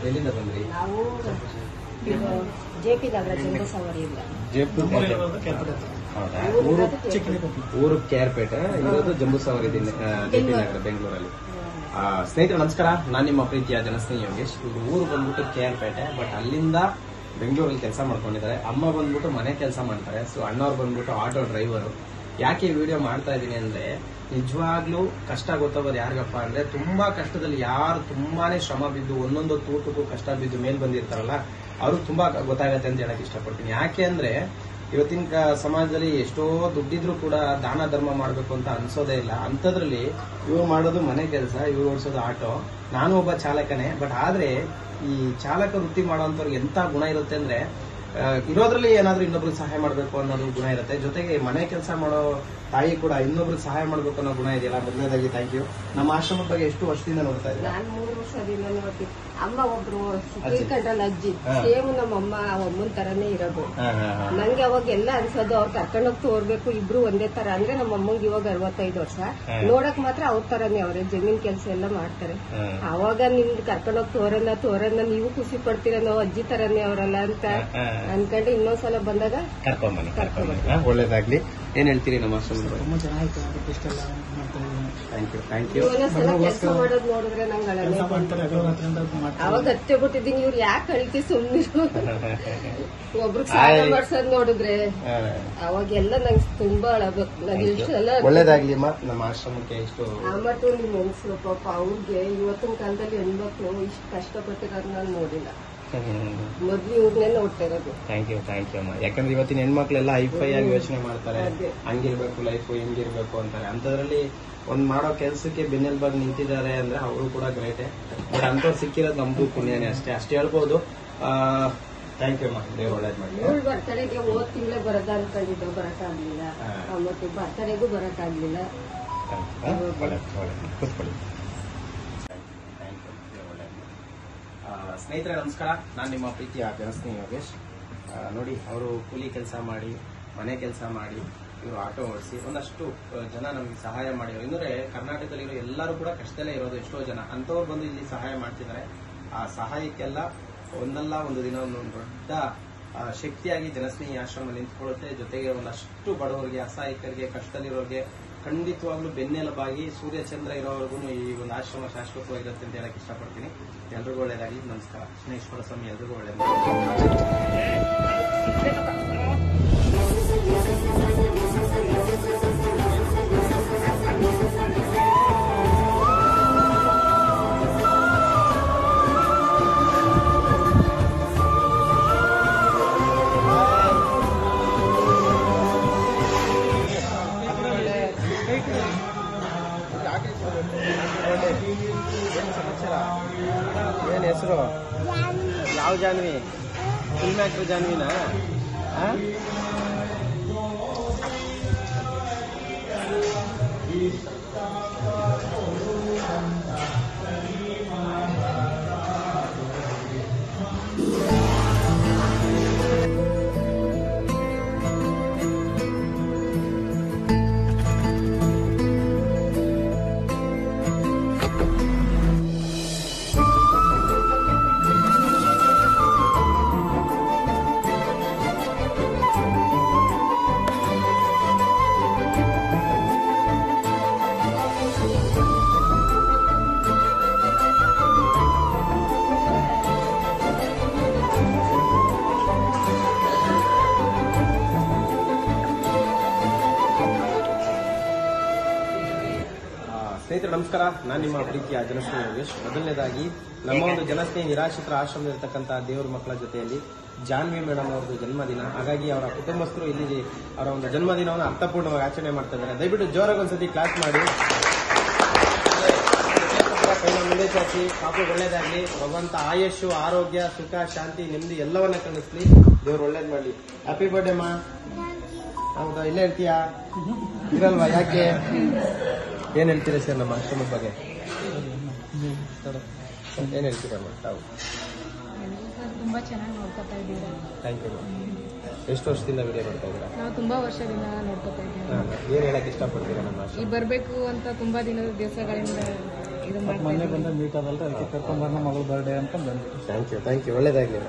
ಎಲ್ಲಿಂದ ಬಂದ್ರಿ? ನಾವು ಜೆಪಿ ನಗರ ಜಂಬೂಸವಾರಿಯಿಂದ. ಊರು ಕೇರ್ಪೇಟೆ, ಇರೋದು ಜಂಬೂಸವಾರಿ ಜೆಪಿ ನಗರ ಬೆಂಗಳೂರಲ್ಲಿ. ಸ್ನೇಹಿತರೆ ನಮಸ್ಕಾರ, ನಾನು ನಿಮ್ಮ ಪ್ರೀತಿಯ ಜನಸ್ನೇಹಿ ಯೋಗೇಶ್. ಇವರು ಊರು ಬಂದ್ಬಿಟ್ಟು ಕೇರ್ಪೇಟೆ, ಬಟ್ ಅಲ್ಲಿಂದ ಬೆಂಗಳೂರಲ್ಲಿ ಕೆಲಸ ಮಾಡ್ಕೊಂಡಿದ್ದಾರೆ. ಅಮ್ಮ ಬಂದ್ಬಿಟ್ಟು ಮನೆ ಕೆಲಸ ಮಾಡ್ತಾರೆ. ಸೊ ಅಣ್ಣವ್ರು ಬಂದ್ಬಿಟ್ಟು ಆಟೋ ಡ್ರೈವರು. ಯಾಕೆ ವಿಡಿಯೋ ಮಾಡ್ತಾ ಇದ್ದೀನಿ ಅಂದ್ರೆ, ನಿಜವಾಗ್ಲೂ ಕಷ್ಟ ಗೊತ್ತಾಗೋದು ಯಾರಿಗಪ್ಪ ಅಂದ್ರೆ, ತುಂಬಾ ಕಷ್ಟದಲ್ಲಿ ಯಾರು ತುಂಬಾನೇ ಶ್ರಮ ಬಿದ್ದು ಒಂದೊಂದು ತೂಟಕ್ಕೂ ಕಷ್ಟ ಬಿದ್ದು ಮೇಲ್ ಬಂದಿರ್ತಾರಲ್ಲ, ಅವ್ರಿಗೆ ತುಂಬಾ ಗೊತ್ತಾಗತ್ತೆ ಅಂತ ಹೇಳಕ್ ಇಷ್ಟಪಡ್ತೀನಿ. ಯಾಕೆ ಅಂದ್ರೆ ಇವತ್ತಿನ ಸಮಾಜದಲ್ಲಿ ಎಷ್ಟೋ ದುಡ್ಡಿದ್ರು ಕೂಡ ದಾನ ಧರ್ಮ ಮಾಡ್ಬೇಕು ಅಂತ ಅನ್ಸೋದೇ ಇಲ್ಲ. ಅಂತದ್ರಲ್ಲಿ ಇವ್ರು ಮಾಡೋದು ಮನೆ ಕೆಲಸ, ಇವ್ರು ಓಡಿಸೋದು ಆಟೋ. ನಾನು ಒಬ್ಬ ಚಾಲಕನೇ. ಬಟ್ ಆದ್ರೆ ಈ ಚಾಲಕ ವೃತ್ತಿ ಮಾಡೋಂಥವ್ರಿಗೆ ಎಂತ ಗುಣ ಇರುತ್ತೆ ಅಂದ್ರೆ, ಇರೋದ್ರಲ್ಲಿ ಏನಾದ್ರೂ ಇನ್ನೊಬ್ರಿಗೆ ಸಹಾಯ ಮಾಡಬೇಕು ಅನ್ನೋದು ಗುಣ ಇರುತ್ತೆ. ಜೊತೆಗೆ ಮನೆ ಕೆಲಸ ಮಾಡೋ ತಾಯಿ ಕೂಡ ಇನ್ನೊಬ್ರಿಗೆ ಸಹಾಯ ಮಾಡಬೇಕು ಅನ್ನೋ ಗುಣ ಇದೆಯಲ್ಲ. ಮೊದಲನೇದಾಗಿ ಥ್ಯಾಂಕ್ ಯು. ನಮ್ಮ ಆಶ್ರಮದ ಬಗ್ಗೆ ಎಷ್ಟು ವರ್ಷದಿಂದ ನೋಡ್ತಾ ಇದ್ದೀರಾ? ನಾನು 3 ವರ್ಷದಿಂದ ನೋಡ್ತೀನಿ. ಅಮ್ಮ ಒಬ್ರು ತೀರ್ಕೊಂಡ್ರಲ್ಲ ಅಜ್ಜಿ, ಸೇಮ್ ನಮ್ಮಮ್ಮ ಅಮ್ಮನ ತರನೇ ಇರೋದು. ನಂಗೆ ಅವಾಗ ಎಲ್ಲ ಅನ್ಸೋದು, ಅವ್ರು ಕರ್ಕೊಂಡೋಗಿ ತೋರ್ಬೇಕು, ಇಬ್ರು ಒಂದೇ ತರ. ಅಂದ್ರೆ ನಮ್ಮ ಅಮ್ಮಂಗೆ ಇವಾಗ 65 ವರ್ಷ, ನೋಡಕ್ ಮಾತ್ರ ಅವ್ರ ತರನೇ ಅವ್ರೆ, ಜಮೀನ್ ಕೆಲಸ ಎಲ್ಲ ಮಾಡ್ತಾರೆ. ಅವಾಗ ನಿಮ್ದು ಕರ್ಕೊಂಡೋಗಿ ತೋರನ್ನ ನೀವು ಖುಷಿ ಪಡ್ತೀರ, ನಾವು ಅಜ್ಜಿ ತರನೇ ಅವರಲ್ಲ ಅಂತ ಅನ್ಕೊಂಡು ಇನ್ನೊಂದ್ಸಲ ಬಂದಾಗ ಕರ್ಕೊಂಡ್ಬನ್ನಿ. ಒಳ್ಳೇದಾಗ್ಲಿ. ಏನ್ ಹೇಳ್ತೀರಿ ನಮ್ಮ ಆಶ್ರಮ? ತುಂಬಾ ಚೆನ್ನಾಗಿತ್ತು. Thank you. ಒಂದೊಂದ್ಸಲ ಕೆಲಸ ಮಾಡೋದು ನೋಡಿದ್ರೆ ನಂಗೆ ಅವಾಗ ಹತ್ತೆ ಬಿಟ್ಟಿದ್ದೀನಿ, ಇವ್ರು ಯಾಕೆ ಕಳಿತಿ ಸುಮ್ನಿರು, ಒಬ್ರಿಗೆ ಸಹಾಯ ಮಾಡ್ಸೋದ್ ನೋಡಿದ್ರೆ ಅವಾಗೆಲ್ಲ ನಂಗೆ ತುಂಬಾ ಅಳಬೇಕು. ನಂಗೆ ಇಷ್ಟೆಲ್ಲ ಒಳ್ಳೇದಾಗ್ಲಿ ನಮ್ಮ ಆಶ್ರಮಕ್ಕೆ. ಇಷ್ಟು ಮತ್ತು ನಿಮ್ ಹೆಂಗಸರು ಪಾಪ, ಅವ್ರಿಗೆ ಇವತ್ತಿನ ಕಾಲದಲ್ಲಿ ಹೆಣ್ಮಕ್ಳು ಇಷ್ಟು ಕಷ್ಟಪಟ್ಟಿರೋದು ನಾನು ನೋಡಿಲ್ಲ. ಮೊದ್ಲು ಇವ್ರನ್ನೇ ನೋಡ್ತಾ ಇರೋದು. ಥ್ಯಾಂಕ್ ಯು ಅಮ್ಮ. ಯಾಕಂದ್ರೆ ಇವತ್ತಿನ ಹೆಣ್ಮಕ್ಳೆಲ್ಲ ಹೈಫೈ ಆಗಿ ಯೋಚನೆ ಮಾಡ್ತಾರೆ, ಹಂಗಿರ್ಬೇಕು ಲೈಫ್, ಹಿಂಗಿರ್ಬೇಕು ಅಂತಾರೆ. ಅಂತದ್ರಲ್ಲಿ ಒಂದ್ ಮಾಡೋ ಕೆಲ್ಸಕ್ಕೆ ಬೆನ್ನೆಲುಬಾಗಿ ನಿಂತಿದ್ದಾರೆ ಅಂದ್ರೆ ಅವರು ಕೂಡ ಗ್ರೇಟೆ. ಬಟ್ ಅಂತವ್ರು ಸಿಕ್ಕಿರೋದು ನಮ್ಗೂ ಪುಣ್ಯನೇ, ಅಷ್ಟೇ ಹೇಳ್ಬೋದು. ಥ್ಯಾಂಕ್ ಯು ಅಮ್ಮ, ದೇವ್ರು ಒಳ್ಳೇದ್ ಮಾಡಿ. ಇವಳು ಬರ್ತಡೆಗೆ ಹೋದ್ ತಿಂಗಳೇ ಬರೋದ ಅನ್ಕೊಂಡಿದ್ದು, ಬರಕ್ಕಾಗ್ಲಿಲ್ಲ. ಮತ್ತೆ ಬರ್ತಡೆಗೂ ಬರಕ್ಕಾಗ್ಲಿಲ್ಲ. ಕೂತ್ಕೊಳ್ಳಿ. ಸ್ನೇಹಿತರೆ ನಮಸ್ಕಾರ, ನಾನು ನಿಮ್ಮ ಪ್ರೀತಿಯ ಜನಸ್ನೇಹಿ ಯೋಗೇಶ್. ನೋಡಿ, ಅವರು ಕೂಲಿ ಕೆಲಸ ಮಾಡಿ, ಮನೆ ಕೆಲಸ ಮಾಡಿ, ಇವರು ಆಟೋ ಓಡಿಸಿ ಒಂದಷ್ಟು ಜನ ನಮಗೆ ಸಹಾಯ ಮಾಡಿದ್ರು. ಇನ್ನೂರೆ ಕರ್ನಾಟಕದಲ್ಲಿರೋ ಎಲ್ಲರೂ ಕೂಡ ಕಷ್ಟದಲ್ಲೇ ಇರೋದು, ಎಷ್ಟೋ ಜನ ಅಂತವ್ರು ಬಂದು ಇಲ್ಲಿ ಸಹಾಯ ಮಾಡ್ತಿದ್ದಾರೆ. ಆ ಸಹಾಯಕ್ಕೆಲ್ಲ ಒಂದಲ್ಲ ಒಂದು ದಿನ ಒಂದು ದೊಡ್ಡ ಶಕ್ತಿಯಾಗಿ ಜನಸ್ನೇಹಿ ಆಶ್ರಮ ನಿಂತ್ಕೊಳ್ಳುತ್ತೆ. ಜೊತೆಗೆ ಒಂದಷ್ಟು ಬಡವರಿಗೆ, ಅಸಹಾಯಕರಿಗೆ, ಕಷ್ಟದಲ್ಲಿರೋರಿಗೆ ಖಂಡಿತವಾಗ್ಲೂ ಬೆನ್ನೆಲುಬಾಗಿ ಸೂರ್ಯಚಂದ್ರ ಇರೋವರೆಗೂ ಈ ಒಂದು ಆಶ್ರಮ ಶಾಶ್ವತವಾಗಿರುತ್ತೆ ಅಂತ ಹೇಳಕ್ ಇಷ್ಟಪಡ್ತೀನಿ. ಎಲ್ರಿಗೂ ಒಳ್ಳೇದಾಗಿ. ನಮಸ್ಕಾರ. ಶನೇಶ್ವರ ಸ್ವಾಮಿ ಎಲ್ರಿಗೂ ಒಳ್ಳೇದಾಗಿ. ಏನ್ ಹೆಸರು? ಯಾವ ಜಾನ್ವಿ? Film actor ಜಾನ್ವಿನಾ? ಸ್ನೇಹಿತರೆ ನಮಸ್ಕಾರ, ನಾನು ನಿಮ್ಮ ಪ್ರೀತಿಯ ಜನಸ್ನೇಹಿ ಯೋಗೇಶ್. ಮೊದಲನೇದಾಗಿ ನಮ್ಮ ಒಂದು ಜನಸ್ನೇಹಿ ನಿರಾಶ್ರಿತರ ಆಶ್ರಮದಲ್ಲಿರ್ತಕ್ಕಂಥ ದೇವರ ಮಕ್ಕಳ ಜೊತೆಯಲ್ಲಿ ಜಾನ್ವಿ ಮೇಡಮ್ ಅವ್ರದ್ದು ಜನ್ಮದಿನ. ಹಾಗಾಗಿ ಅವರ ಕುಟುಂಬಸ್ಥರು ಇಲ್ಲಿ ಅವರ ಒಂದು ಜನ್ಮದಿನವನ್ನು ಅರ್ಥಪೂರ್ಣವಾಗಿ ಆಚರಣೆ ಮಾಡ್ತಾ ಇದ್ದಾರೆ. ದಯವಿಟ್ಟು ಜೋರಾಗಿ ಒಂದ್ಸತಿ ಕ್ಲಾಸ್ ಮಾಡಿ. ಕೈನ ಮುಂದೆ ಚಾಚಿ. ಪಾಪು ಒಳ್ಳೇದಾಗ್ಲಿ. ಭಗವಂತ ಆಯುಷು, ಆರೋಗ್ಯ, ಸುಖ, ಶಾಂತಿ, ನೆಮ್ಮದಿ ಎಲ್ಲವನ್ನ ಕಳಿಸ್ಲಿ. ದೇವ್ರು ಒಳ್ಳೇದ್ ಮಾಡ್ಲಿ. ಹ್ಯಾಪಿ ಬರ್ಡೇ ಮಾ. ಹೌದಾ, ಇಲ್ಲೇ ಹೇಳ್ತೀಯಾ? ಇರಲ್ವಾ? ಯಾಕೆ? ಏನ್ ಹೇಳ್ತೀರಾ ಸರ್ ನಮ್ಮ ಆಶ್ರಮದ ಬಗ್ಗೆ? ಏನ್ ಹೇಳ್ತೀರಮ್ಮ ತಾವು? ತುಂಬಾ ಚೆನ್ನಾಗಿ ನೋಡ್ಕೊತಾ ಇದ್ದೀರಾ. Thank you. ಎಷ್ಟು ವರ್ಷದಿಂದ ವಿಡಿಯೋ ಮಾಡ್ತಾ ಇದ್ದೀರಾ? ನಾವು ತುಂಬಾ ವರ್ಷದಿಂದ ನೋಡ್ಕೊತಾ ಇದ್ದೀವಿ. ಏನ್ ಹೇಳಕ್ ಇಷ್ಟಪಡ್ತೀರಾ ನಮ್ಮ ಆಶ್ರಮ? ಈಗ ಬರ್ಬೇಕು ಅಂತ ತುಂಬಾ ದಿವಸಗಳಿಂದ ಇದು ಮೊನ್ನೆ ಬಂದ ಮೀಟ್ ಆದಲ್ರಿ, ಅದಕ್ಕೆ ಕರ್ಕೊಂಡ್ ಬಂದ ಮಗಳ ಬರ್ಡೇ ಅಂತ ಬಂದ್ವಿ. Thank you. ಒಳ್ಳೇದಾಗ್ಲಿ.